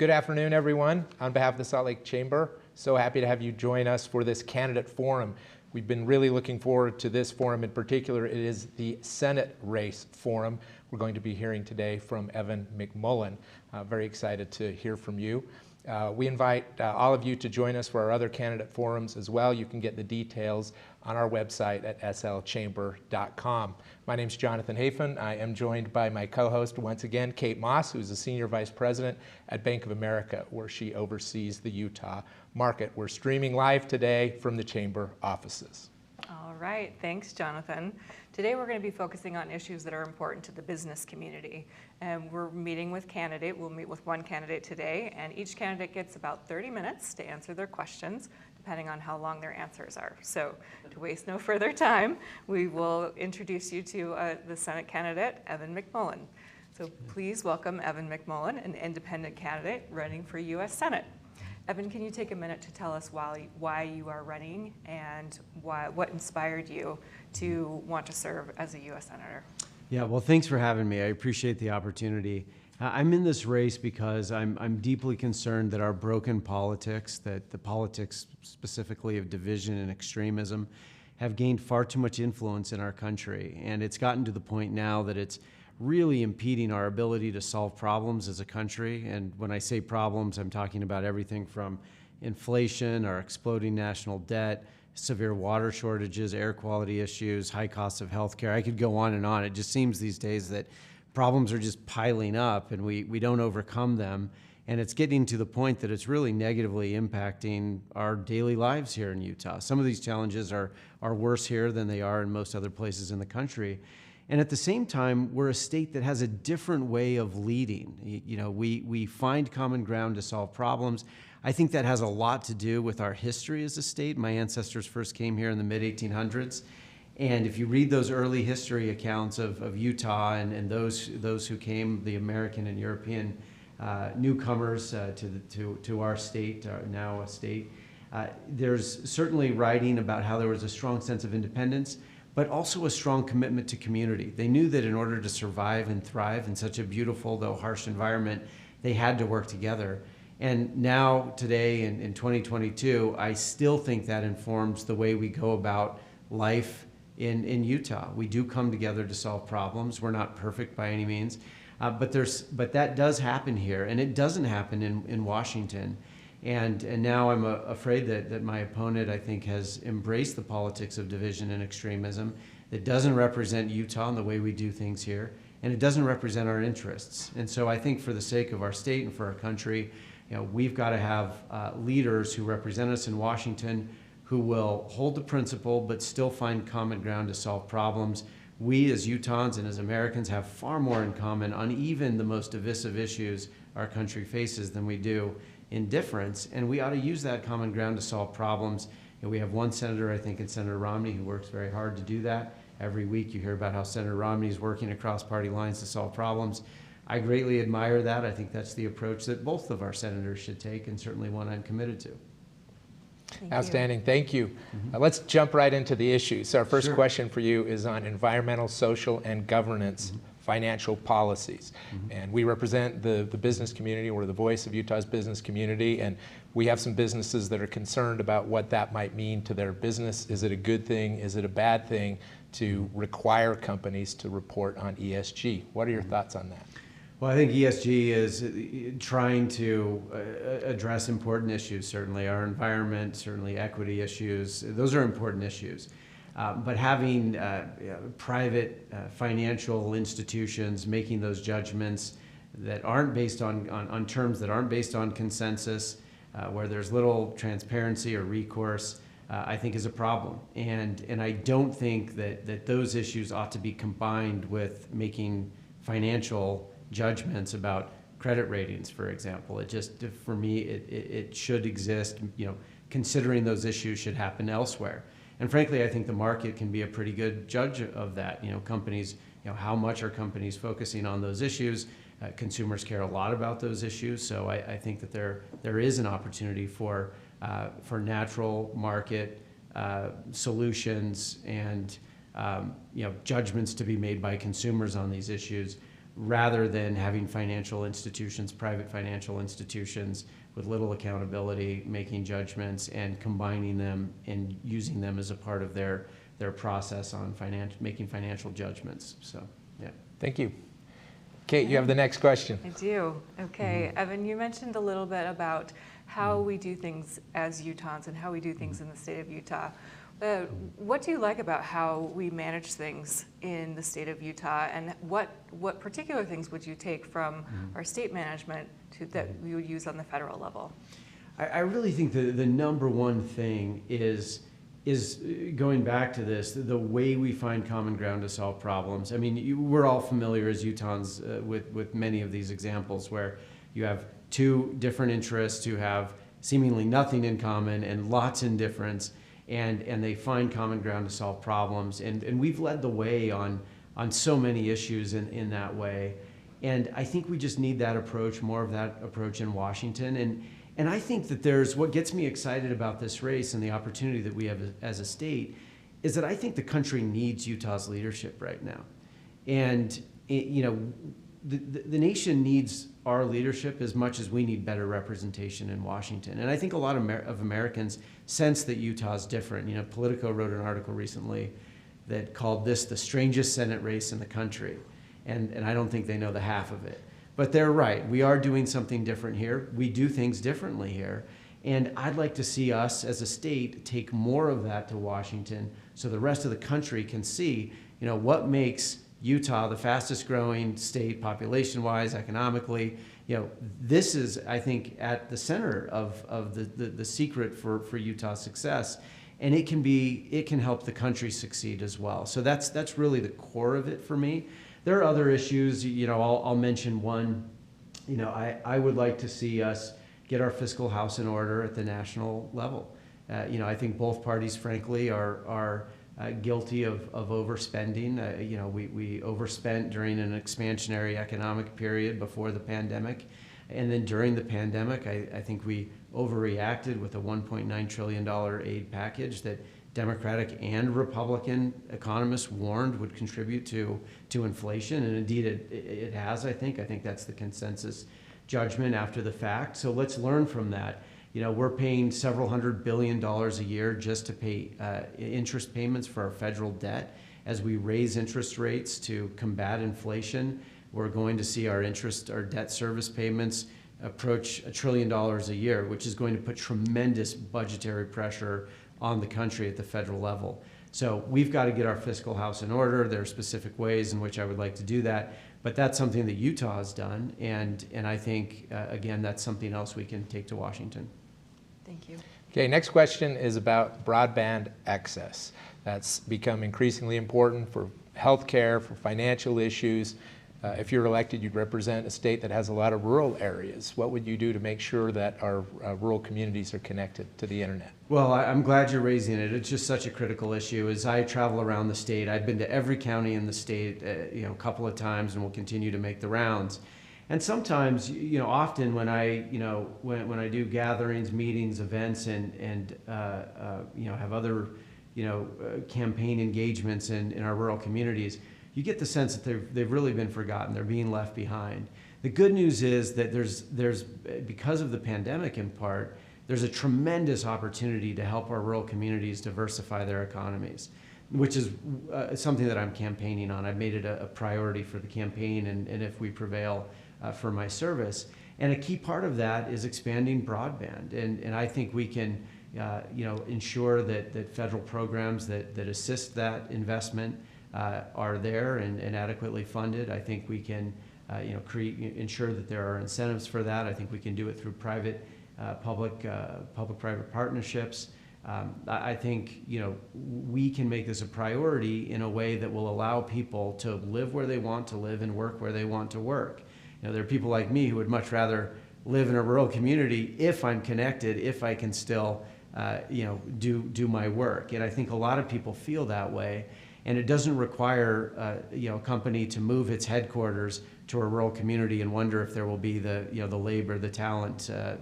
Good afternoon, everyone. On behalf of the Salt Lake Chamber, so happy to have you join us for this candidate forum. We've been really looking forward to this forum in particular. It is the Senate race forum. We're going to be hearing today from Evan McMullin. Very excited to hear from you. We invite all of you to join us for our other candidate forums as well. You can get the details on our website at slchamber.com. My name's Jonathan Hafen. I am joined by my co-host once again, Kate Moss, who's the Senior Vice President at Bank of America, where she oversees the Utah market. We're streaming live today from the Chamber offices. All right, thanks, Jonathan. Today we're going to be focusing on issues that are important to the business community. And we're meeting with candidate. We'll meet with one candidate today, and each candidate gets about 30 minutes to answer their questions, depending on how long their answers are. So to waste no further time, we will introduce you to the Senate candidate, Evan McMullin. So please welcome Evan McMullin, an independent candidate running for U.S. Senate. Evan, can you take a minute to tell us why you are running and what inspired you to want to serve as a U.S. Senator? Yeah, well, thanks for having me. I appreciate the opportunity. I'm in this race because I'm deeply concerned that our broken politics, that the politics specifically of division and extremism, have gained far too much influence in our country. And it's gotten to the point now that it's really impeding our ability to solve problems as a country. And when I say problems, I'm talking about everything from inflation, our exploding national debt, severe water shortages, air quality issues, high costs of healthcare. I could go on and on. It just seems these days that problems are just piling up and we don't overcome them. And it's getting to the point that it's really negatively impacting our daily lives here in Utah. Some of these challenges are worse here than they are in most other places in the country. And at the same time, we're a state that has a different way of leading. You know, we find common ground to solve problems. I think that has a lot to do with our history as a state. My ancestors first came here in the mid-1800s. And if you read those early history accounts of Utah and those who came, the American and European newcomers to our state, now a state, there's certainly writing about how there was a strong sense of independence, but also a strong commitment to community. They knew that in order to survive and thrive in such a beautiful, though harsh environment, they had to work together. And now, today, in 2022, I still think that informs the way we go about life in Utah. We do come together to solve problems. We're not perfect by any means, but that does happen here, and it doesn't happen in Washington. And now I'm afraid that my opponent, I think, has embraced the politics of division and extremism that doesn't represent Utah and the way we do things here, and it doesn't represent our interests. And so I think for the sake of our state and for our country, you know, we've got to have leaders who represent us in Washington who will hold the principle but still find common ground to solve problems. We as Utahns and as Americans have far more in common on even the most divisive issues our country faces than we do in difference, and we ought to use that common ground to solve problems. And we have one senator, I think, in Senator Romney, who works very hard to do that. Every week you hear about how Senator Romney is working across party lines to solve problems. I greatly admire that. I think that's the approach that both of our senators should take, and certainly one I'm committed to. Outstanding. Thank you. Let's jump right into the issues. So our first Sure. question for you is on environmental, social, and governance financial policies. And we represent the business community. We're the voice of Utah's business community, and we have some businesses that are concerned about what that might mean to their business. Is it a good thing? Is it a bad thing to require companies to report on ESG? What are your thoughts on that? Well, I think ESG is trying to address important issues, certainly our environment, certainly equity issues. Those are important issues. But having private financial institutions making those judgments that aren't based on terms that aren't based on consensus, where there's little transparency or recourse, I think is a problem. And I don't think that those issues ought to be combined with making financial judgments about credit ratings, for example. It just, for me, it should exist. You know, considering those issues should happen elsewhere. And frankly, I think the market can be a pretty good judge of that. You know, companies, you know, how much are companies focusing on those issues? Consumers care a lot about those issues. So I think that there is an opportunity for natural market solutions and you know, judgments to be made by consumers on these issues. rather than having financial institutions, private financial institutions with little accountability, making judgments and combining them and using them as a part of their process on making financial judgments. So, yeah. Thank you. Kate, you have the next question. I do. Okay. Evan, you mentioned a little bit about how we do things as Utahns and how we do things in the state of Utah. What do you like about how we manage things in the state of Utah, and what particular things would you take from our state management that we would use on the federal level? I really think the number one thing is going back to this, the way we find common ground to solve problems. I mean, we're all familiar as Utahns with many of these examples where you have two different interests who have seemingly nothing in common and lots in difference, and they find common ground to solve problems. And we've led the way on so many issues in that way. And I think we just need that approach, more of that approach in Washington. And I think that what gets me excited about this race and the opportunity that we have as a state is that I think the country needs Utah's leadership right now. And, the nation needs our leadership as much as we need better representation in Washington. And I think a lot of Americans sense that Utah's different. Politico wrote an article recently that called this the strangest Senate race in the country. And I don't think they know the half of it. But they're right. We are doing something different here. We do things differently here. And I'd like to see us as a state take more of that to Washington so the rest of the country can see, what makes Utah the fastest growing state population-wise, economically. This is, I think, at the center of the secret for Utah's success. And it can help the country succeed as well. So that's really the core of it for me. There are other issues, I'll mention one. I would like to see us get our fiscal house in order at the national level. I think both parties, frankly, are guilty of overspending. We overspent during an expansionary economic period before the pandemic. And then during the pandemic, I think we overreacted with a $1.9 trillion aid package that Democratic and Republican economists warned would contribute to inflation. And indeed, it has, I think. I think that's the consensus judgment after the fact. So let's learn from that. We're paying several $100 billion a year just to pay interest payments for our federal debt. As we raise interest rates to combat inflation, we're going to see our debt service payments approach $1 trillion a year, which is going to put tremendous budgetary pressure on the country at the federal level. So we've got to get our fiscal house in order. There are specific ways in which I would like to do that, but that's something that Utah has done, and I think, again, that's something else we can take to Washington. Thank you. Okay, next question is about broadband access. That's become increasingly important for healthcare, for financial issues. If you're elected, you'd represent a state that has a lot of rural areas. What would you do to make sure that our rural communities are connected to the internet? Well, I'm glad you're raising it. It's just such a critical issue. As I travel around the state, I've been to every county in the state, a couple of times, and will continue to make the rounds. And sometimes, often when when I do gatherings, meetings, events, and have other, campaign engagements in our rural communities, you get the sense that they've really been forgotten. They're being left behind. The good news is that there's because of the pandemic in part, there's a tremendous opportunity to help our rural communities diversify their economies, which is something that I'm campaigning on. I've made it a priority for the campaign, and if we prevail for my service. And a key part of that is expanding broadband. And I think we can ensure that federal programs that assist that investment are there and adequately funded. I think we can ensure that there are incentives for that. I think we can do it through public-private partnerships. I think we can make this a priority in a way that will allow people to live where they want to live and work where they want to work. There are people like me who would much rather live in a rural community if I'm connected, if I can still do my work. And I think a lot of people feel that way. And it doesn't require a company to move its headquarters to a rural community and wonder if there will be the labor, the talent to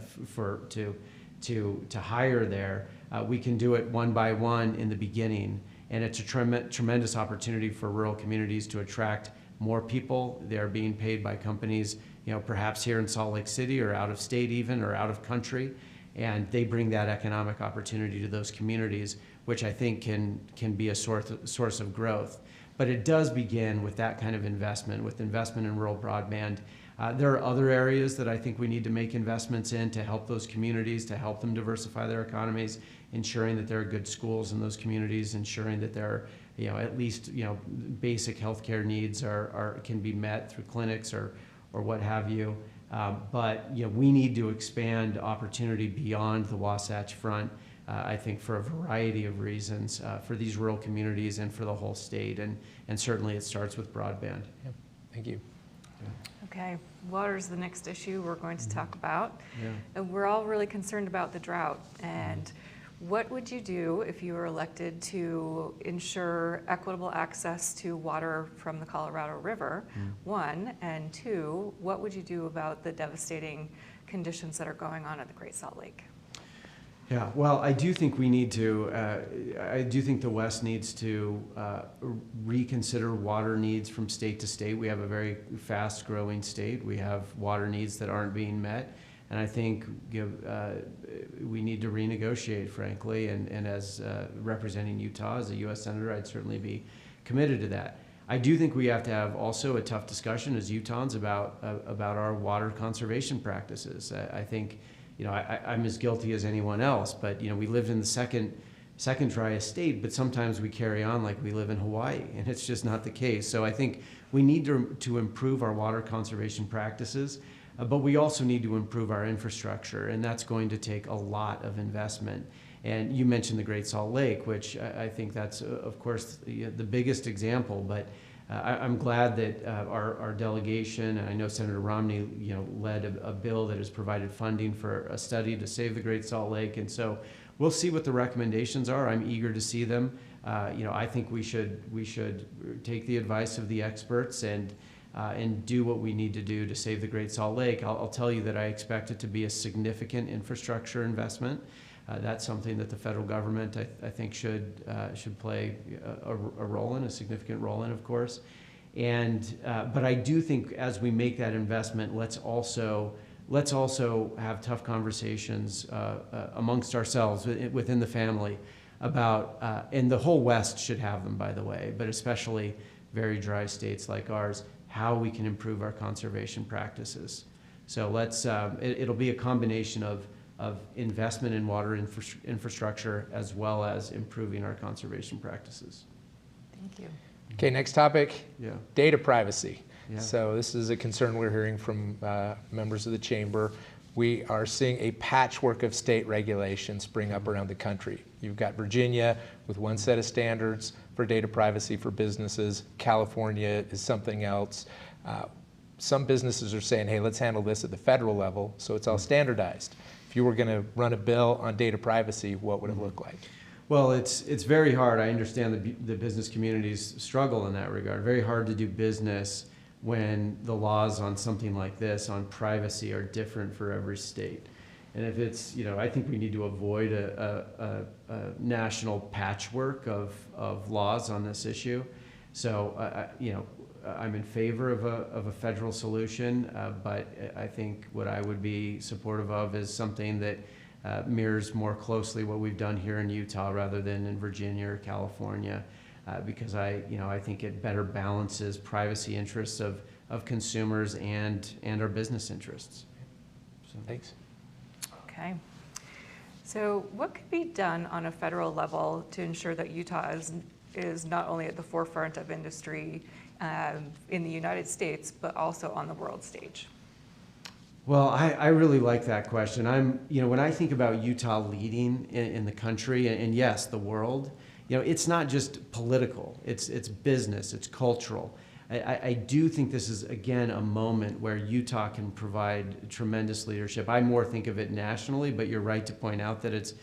hire there. We can do it one by one in the beginning, and it's a tremendous opportunity for rural communities to attract more people. They're being paid by companies, perhaps here in Salt Lake City or out of state even, or out of country. And they bring that economic opportunity to those communities, which I think can be a source of growth. But it does begin with that kind of investment, with investment in rural broadband. There are other areas that I think we need to make investments in to help those communities, to help them diversify their economies, ensuring that there are good schools in those communities, ensuring that there are, at least, basic healthcare needs can be met through clinics or what have you. But we need to expand opportunity beyond the Wasatch Front, I think for a variety of reasons, for these rural communities and for the whole state. And certainly it starts with broadband. Yeah. Thank you. Okay, water is the next issue we're going to talk about. Yeah. And we're all really concerned about the drought. And what would you do if you were elected to ensure equitable access to water from the Colorado River, one, and two, what would you do about the devastating conditions that are going on at the Great Salt Lake? Yeah, well, I do think we need to, I do think the West needs to reconsider water needs from state to state. We have a very fast growing state. We have water needs that aren't being met. And I think we need to renegotiate, frankly, and as representing Utah as a U.S. Senator, I'd certainly be committed to that. I do think we have to have also a tough discussion as Utahns about our water conservation practices. I think, I'm as guilty as anyone else, but, we lived in the second driest state, but sometimes we carry on like we live in Hawaii, and it's just not the case. So I think we need to improve our water conservation practices. But we also need to improve our infrastructure, and that's going to take a lot of investment. And you mentioned the Great Salt Lake, which I think that's, of course, the biggest example. But I'm glad that our delegation, and I know Senator Romney, led a bill that has provided funding for a study to save the Great Salt Lake. And so we'll see what the recommendations are. I'm eager to see them. I think we should take the advice of the experts and do what we need to do to save the Great Salt Lake. I'll tell you that I expect it to be a significant infrastructure investment. That's something that the federal government, I think, should play a role in, a significant role in, of course. But I do think as we make that investment, let's also have tough conversations amongst ourselves within the family about, and the whole West should have them, by the way, but especially very dry states like ours, how we can improve our conservation practices. So it'll be a combination of investment in water infrastructure as well as improving our conservation practices. Thank you. Okay, next topic, Yeah. data privacy. Yeah. So this is a concern we're hearing from members of the chamber. We are seeing a patchwork of state regulations spring up around the country. You've got Virginia with one set of standards for data privacy for businesses. California is something else. Some businesses are saying, hey, let's handle this at the federal level so it's all standardized. If you were going to run a bill on data privacy, what would it look like? Well, it's very hard. I understand the business community's struggle in that regard. Very hard to do business when the laws on something like this, on privacy, are different for every state. And if it's, I think we need to avoid a national patchwork of laws on this issue. So, I'm in favor of a federal solution, but I think what I would be supportive of is something that mirrors more closely what we've done here in Utah rather than in Virginia or California, because I think it better balances privacy interests of consumers and our business interests. So. Thanks. Okay. So what could be done on a federal level to ensure that Utah is not only at the forefront of industry in the United States, but also on the world stage? Well, I really like that question. When I think about Utah leading in the country and yes, the world, it's not just political, it's business, it's cultural. I do think this is, again, a moment where Utah can provide tremendous leadership. I more think of it nationally, but you're right to point out that it's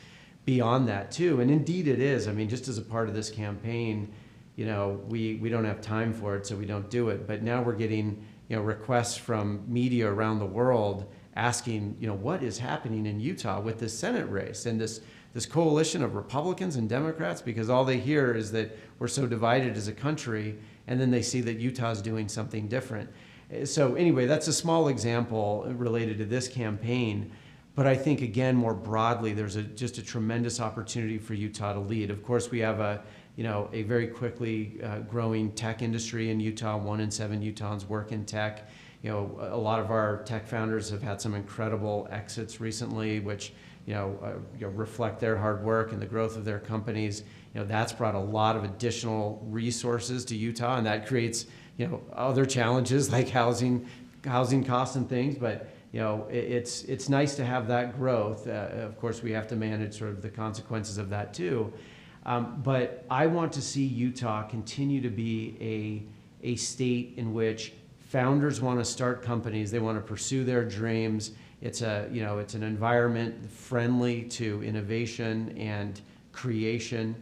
beyond that too. And indeed it is. I mean, just as a part of this campaign, we don't have time for it, so we don't do it. But now we're getting, requests from media around the world asking, what is happening in Utah with this Senate race and this this coalition of Republicans and Democrats because all they hear is that we're so divided as a country, and then they see that Utah's doing something different. So anyway, that's a small example related to this campaign. But I think, again, more broadly, there's just a tremendous opportunity for Utah to lead. Of course, we have a very quickly growing tech industry in Utah. 1 in 7 Utahns work in tech. A lot of our tech founders have had some incredible exits recently, which reflect their hard work and the growth of their companies. That's brought a lot of additional resources to Utah, and that creates other challenges like housing costs and things. But it's nice to have that growth. Of course, we have to manage sort of the consequences of that too. But I want to see Utah continue to be a state in which founders want to start companies. They want to pursue their dreams. It's an environment friendly to innovation and creation,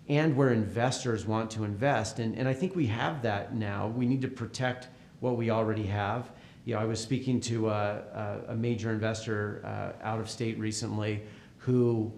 and where investors want to invest. And I think we have that now. We need to protect what we already have. I was speaking to a major investor out of state recently who,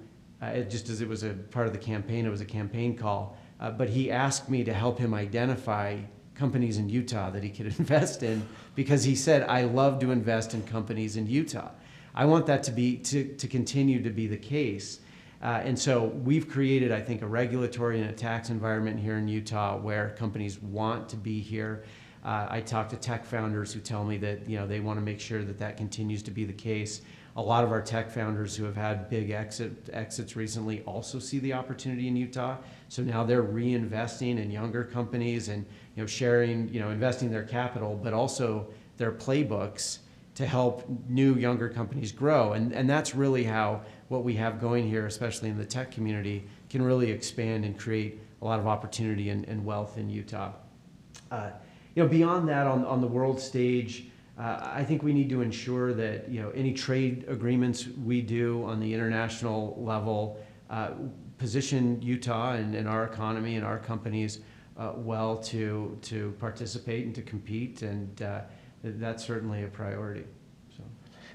just as it was a part of the campaign, it was a campaign call, but he asked me to help him identify companies in Utah that he could invest in, because he said, I love to invest in companies in Utah. I want that to continue to be the case. And so we've created, I think, a regulatory and a tax environment here in Utah where companies want to be here. I talk to tech founders who tell me that they want to make sure that continues to be the case. A lot of our tech founders who have had big exits recently also see the opportunity in Utah. So now they're reinvesting in younger companies and sharing, investing their capital, but also their playbooks to help new, younger companies grow. And that's really how what we have going here, especially in the tech community, can really expand and create a lot of opportunity and wealth in Utah. Beyond that, on the world stage, I think we need to ensure that any trade agreements we do on the international level position Utah and our economy and our companies well to participate and to compete, and that's certainly a priority. So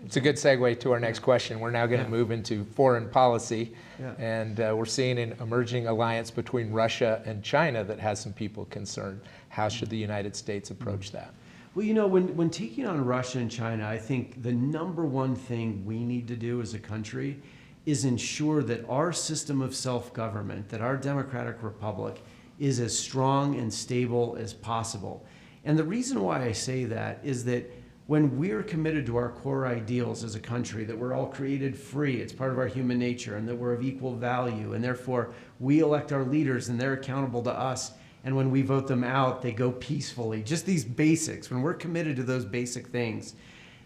it's a good segue to our next question. We're now going to move into foreign policy, and we're seeing an emerging alliance between Russia and China that has some people concerned. How should the United States approach that? Well, when taking on Russia and China, I think the number one thing we need to do as a country is ensure that our system of self-government, that our democratic republic, is as strong and stable as possible. And the reason why I say that is that when we're committed to our core ideals as a country, that we're all created free, it's part of our human nature, and that we're of equal value, and therefore we elect our leaders and they're accountable to us, and when we vote them out, they go peacefully. Just these basics, when we're committed to those basic things,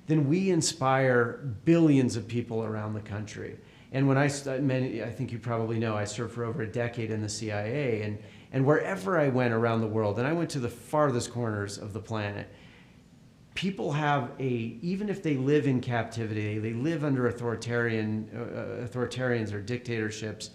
then we inspire billions of people around the country. And when I think you probably know, I served for over a decade in the CIA, and wherever I went around the world, and I went to the farthest corners of the planet, people have even if they live in captivity, they live under authoritarians or dictatorships,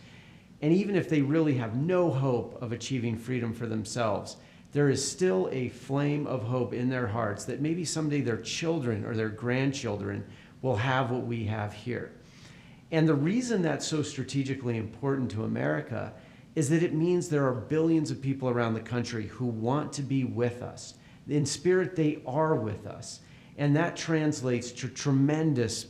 and even if they really have no hope of achieving freedom for themselves, there is still a flame of hope in their hearts that maybe someday their children or their grandchildren will have what we have here. And the reason that's so strategically important to America is that it means there are billions of people around the country who want to be with us. In spirit, they are with us. And that translates to tremendous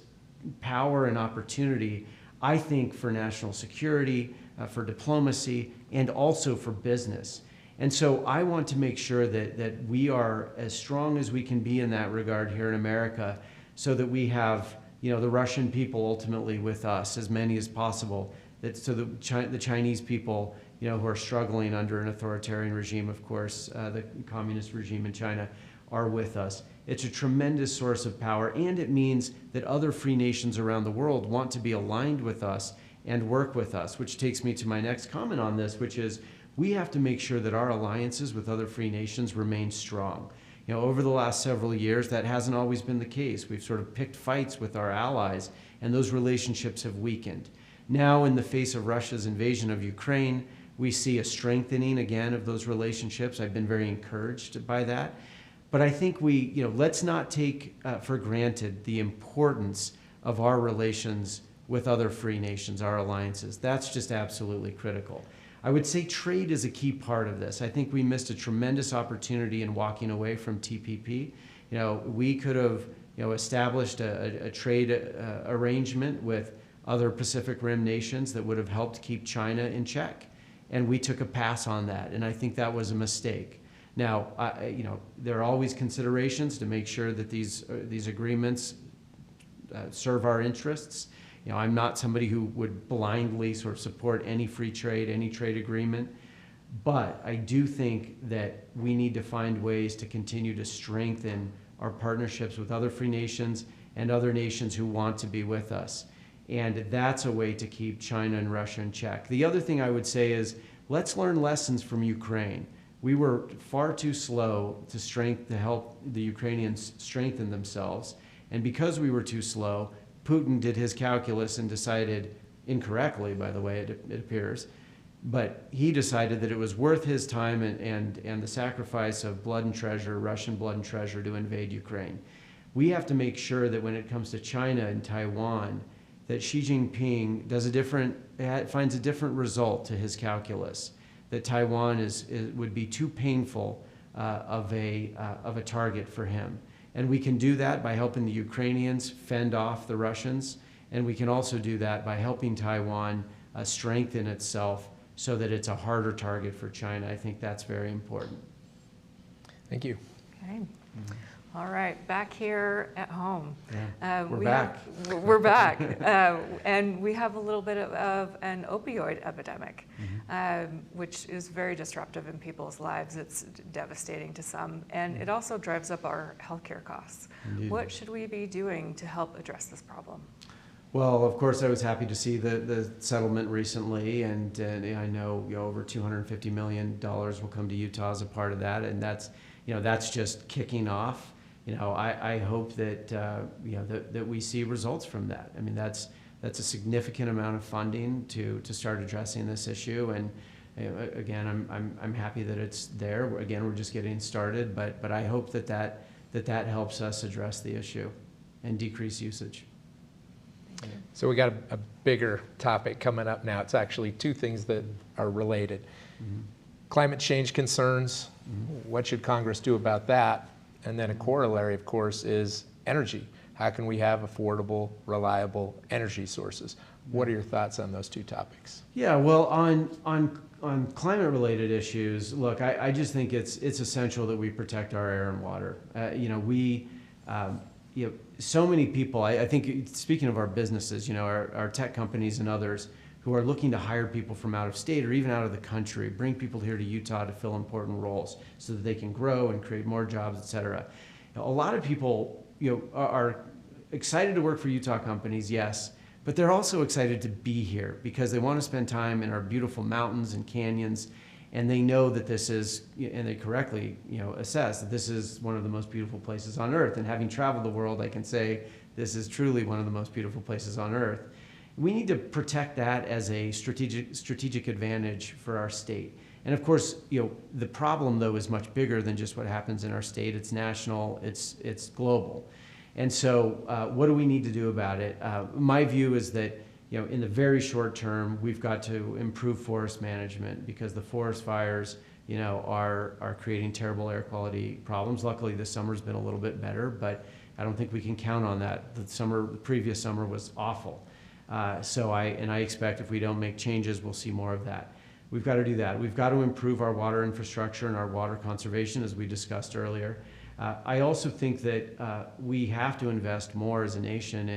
power and opportunity, I think, for national security, for diplomacy, and also for business. And so I want to make sure that we are as strong as we can be in that regard here in America, so that we have the Russian people ultimately with us, as many as possible, so the Chinese people who are struggling under an authoritarian regime, of course, the communist regime in China, are with us. It's a tremendous source of power, and it means that other free nations around the world want to be aligned with us and work with us, which takes me to my next comment on this, which is we have to make sure that our alliances with other free nations remain strong. Over the last several years, that hasn't always been the case. We've sort of picked fights with our allies, and those relationships have weakened. Now, in the face of Russia's invasion of Ukraine, we see a strengthening again of those relationships. I've been very encouraged by that. But I think let's not take for granted the importance of our relations with other free nations, our alliances. That's just absolutely critical. I would say trade is a key part of this. I think we missed a tremendous opportunity in walking away from TPP. We could have established a trade arrangement with other Pacific Rim nations that would have helped keep China in check. And we took a pass on that, and I think that was a mistake. Now, there are always considerations to make sure that these agreements serve our interests. I'm not somebody who would blindly sort of support any free trade, any trade agreement, but I do think that we need to find ways to continue to strengthen our partnerships with other free nations and other nations who want to be with us. And that's a way to keep China and Russia in check. The other thing I would say is, let's learn lessons from Ukraine. We were far too slow to help the Ukrainians strengthen themselves. And because we were too slow, Putin did his calculus and decided, incorrectly by the way, it appears, but he decided that it was worth his time and the sacrifice of blood and treasure, Russian blood and treasure, to invade Ukraine. We have to make sure that when it comes to China and Taiwan, that Xi Jinping finds a different result to his calculus, that Taiwan would be too painful of a target for him. And we can do that by helping the Ukrainians fend off the Russians, and we can also do that by helping Taiwan strengthen itself so that it's a harder target for China. I think that's very important. Thank you. Okay. All right, back here at home. Yeah. We're back. We're back. And we have a little bit of an opioid epidemic, which is very disruptive in people's lives. It's devastating to some, and it also drives up our healthcare costs. Indeed. What should we be doing to help address this problem? Well, of course, I was happy to see the settlement recently, and I know over $250 million will come to Utah as a part of that, and that's just kicking off. I hope that that we see results from that. I mean, that's a significant amount of funding to start addressing this issue, and again, I'm happy that it's there. Again, we're just getting started, but I hope that helps us address the issue and decrease usage. So we got a bigger topic coming up now. It's actually two things that are related. Climate change concerns, what should Congress do about that? And then a corollary, of course, is energy. How can we have affordable, reliable energy sources? What are your thoughts on those two topics? Yeah, well, on climate-related issues, look, I just think it's essential that we protect our air and water. So many people, I think, speaking of our businesses, our tech companies and others who are looking to hire people from out of state or even out of the country, bring people here to Utah to fill important roles so that they can grow and create more jobs, et cetera. A lot of people, are excited to work for Utah companies, yes, but they're also excited to be here because they want to spend time in our beautiful mountains and canyons, and they know that this is, and they correctly, assess that this is one of the most beautiful places on earth. And having traveled the world, I can say this is truly one of the most beautiful places on earth. We need to protect that as a strategic advantage for our state. And of course, the problem though is much bigger than just what happens in our state. It's national, it's global. And so what do we need to do about it? My view is that in the very short term, we've got to improve forest management because the forest fires are creating terrible air quality problems. Luckily, this summer's been a little bit better, but I don't think we can count on that. The previous summer was awful. So I expect if we don't make changes, we'll see more of that. We've got to do that. We've got to improve our water infrastructure and our water conservation, as we discussed earlier. I also think that we have to invest more as a nation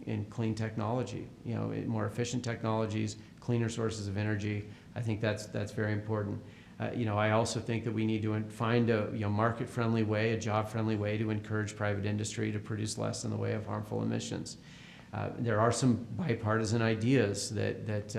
in clean technology, more efficient technologies, cleaner sources of energy. I think that's very important. I also think that we need to find a market-friendly way, a job-friendly way to encourage private industry to produce less in the way of harmful emissions. There are some bipartisan ideas that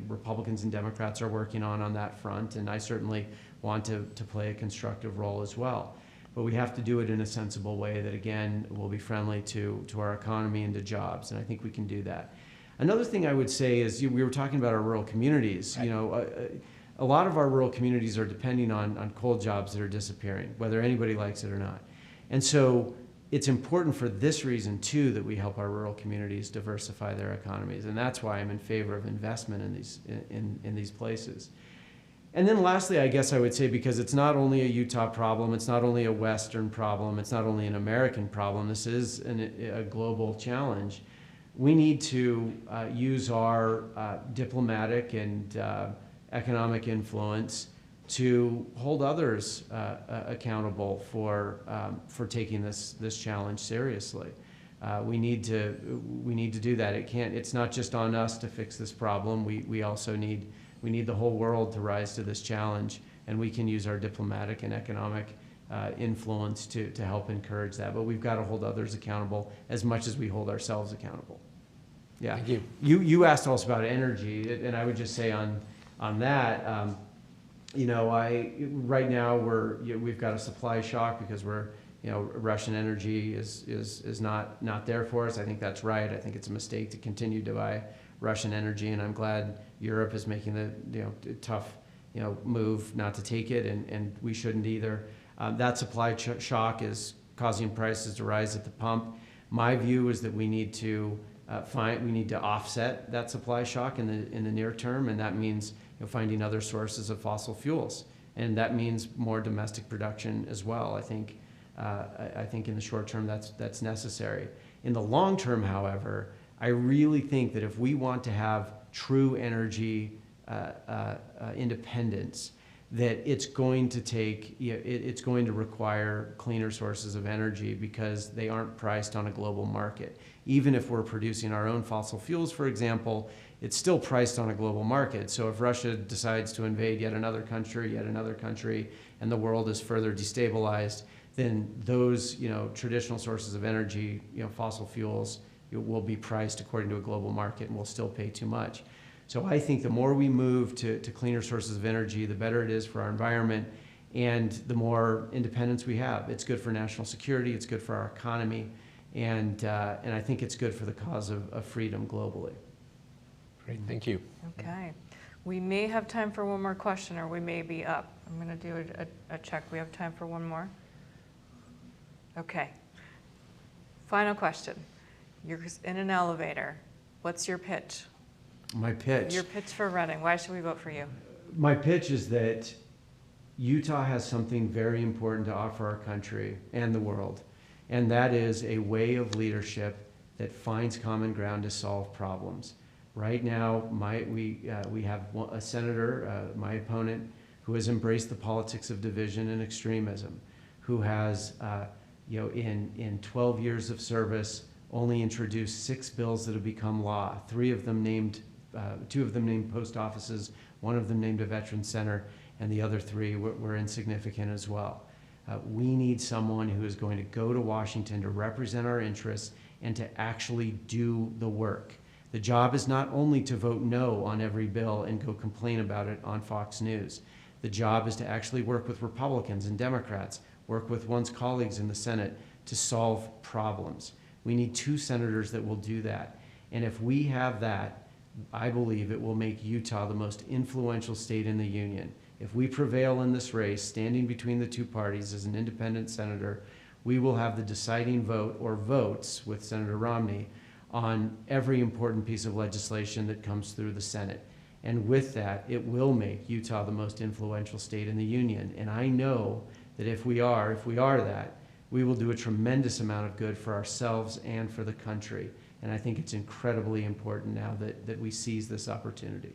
Republicans and Democrats are working on that front, and I certainly want to play a constructive role as well. But we have to do it in a sensible way that, again, will be friendly to our economy and to jobs, and I think we can do that. Another thing I would say is we were talking about our rural communities. Right. A lot of our rural communities are depending on coal jobs that are disappearing, whether anybody likes it or not. And so it's important for this reason, too, that we help our rural communities diversify their economies. And that's why I'm in favor of investment in these places. And then lastly, I guess I would say, because it's not only a Utah problem, it's not only a Western problem, it's not only an American problem, this is a global challenge. We need to use our diplomatic and economic influence to hold others accountable for taking this challenge seriously. We need to do that. It's not just on us to fix this problem. We also need the whole world to rise to this challenge, and we can use our diplomatic and economic influence to help encourage that. But we've got to hold others accountable as much as we hold ourselves accountable. Yeah. Thank you. You asked us about energy, and I would just say on that, right now we've got a supply shock because Russian energy is not there for us. I think that's right. I think it's a mistake to continue to buy Russian energy, and I'm glad Europe is making the tough move not to take it, and we shouldn't either. That supply shock is causing prices to rise at the pump. My view is that we need to offset that supply shock in the near term, and that means finding other sources of fossil fuels, and that means more domestic production as well. I think in the short term that's necessary. In the long term, however, I really think that if we want to have true energy independence, that it's going to require cleaner sources of energy because they aren't priced on a global market. Even if we're producing our own fossil fuels, for example, it's still priced on a global market. So if Russia decides to invade yet another country, and the world is further destabilized, then those traditional sources of energy, fossil fuels, will be priced according to a global market, and we'll still pay too much. So I think the more we move to cleaner sources of energy, the better it is for our environment, and the more independence we have. It's good for national security, it's good for our economy, and I think it's good for the cause of freedom globally. Great, thank you. Okay. We may have time for one more question, or we may be up. I'm going to do a check. We have time for one more? Okay. Final question. You're in an elevator. What's your pitch? My pitch? Your pitch for running. Why should we vote for you? My pitch is that Utah has something very important to offer our country and the world, and that is a way of leadership that finds common ground to solve problems. Right now, we have a senator, my opponent, who has embraced the politics of division and extremism, who has, in 12 years of service, only introduced 6 bills that have become law. 2 of them named post offices, 1 of them named a veterans center, and the other 3 were insignificant as well. We need someone who is going to go to Washington to represent our interests and to actually do the work. The job is not only to vote no on every bill and go complain about it on Fox News. The job is to actually work with Republicans and Democrats, work with one's colleagues in the Senate to solve problems. We need 2 senators that will do that. And if we have that, I believe it will make Utah the most influential state in the union. If we prevail in this race, standing between the 2 parties as an independent senator, we will have the deciding vote, or votes, with Senator Romney on every important piece of legislation that comes through the Senate. And with that, it will make Utah the most influential state in the union. And I know that if we are that, we will do a tremendous amount of good for ourselves and for the country. And I think it's incredibly important now that we seize this opportunity.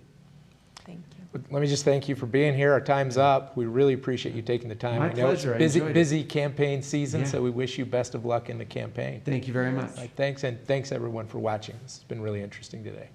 Thank you. Let me just thank you for being here. Our time's up. We really appreciate you taking the time. My pleasure. I enjoyed it. Busy campaign season, Yeah. so we wish you best of luck in the campaign. Thank you very much. Thanks, and thanks everyone for watching. This has been really interesting today.